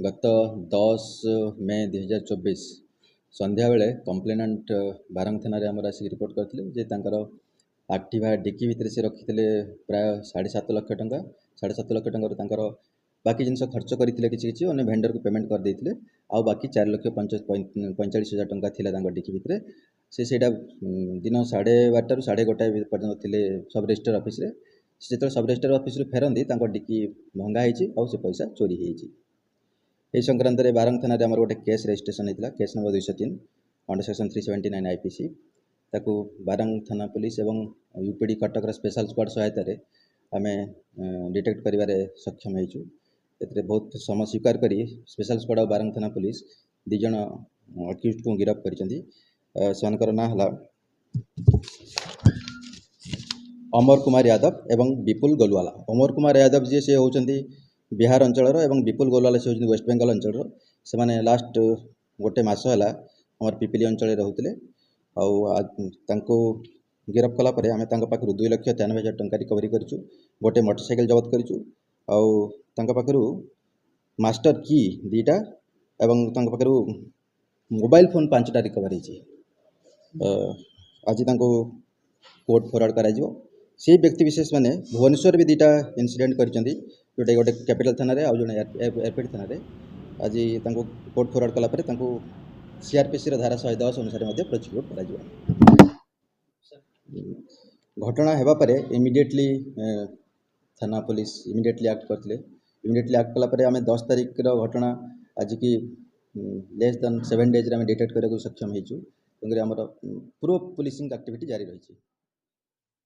गत 10 मे 2024 संध्या बेले कंप्लेनेंट बारंग थाना आमर आसिक रिपोर्ट करते जे एक्टिवा डिक्की भितर से रखी प्राय 7.5 लाख टंका 7.5 लाख टंकार बाकी जिन खर्च करते किसी अन्य भेंडर को पेमेंट कर देते आउ बाकी 4,45,000 टंका थी डिक्की भितर से दिन 12:30 ରୁ 1:30 पर्यंत थे सब रजिस्टर ऑफिस रे जो सब रजिस्टर ऑफिस फेरती डिक्की भंगा हो पैसा चोरी हो संक्रांत में बारंग थाना आमर गोटे केस रजिस्ट्रेशन होता case number 203 under section 379 IPC ताकू बारंग थाना पुलिस एवं यूपीडी कटक स्पेशल स्क्वाड सहायता आम डिटेक्ट कर सक्षम होइछु एते बहुत समय स्वीकार करी स्पेशल स्क्वाड और बारंग थाना पुलिस दिज अक्यूज को गिरफ्त कर ना हला अमर कुमार यादव एवं विपुल गोलवाला। अमर कुमार यादव जी से होचंदी बिहार अंचल एवं विपुल गोलवाला से होचंदी वेस्ट बेंगल अंचल से माने लास्ट गोटे मास है आमर पिपिली अंचल रोते आउ गिरफ्त कला आम पाखु 2,93,000 टंका रिकवरी करूँ गोटे मोटरसाइकेल जबत करूँ पाखु मास्टर की 2टा एवं पाखु मोबाइल फोन 5टा रिकवर हो आज कोर्ट फरवर्ड करा से व्यक्ति विशेष मैंने भुवनेश्वर भी 2टा इनसीडेंट कर जोटा गोटे कैपिटल थाना आउ जो एयरपोर्ट थाना आज कोर्ट फरवर्ड कला सीआरपीसी धारा 110 अनुसार प्रोसिक्यूट कर घटना हेबा परे इमिडिएटली थाना पुलिस इमिडिएटली एक्ट करते इमिडिएटली एक्ट कला आम 10 तारिख घटना आज की लेस देन 7 डेज डिटेक्ट करने सक्षम होमर पूर्व पुलिसिंग एक्टिविटी जारी रही।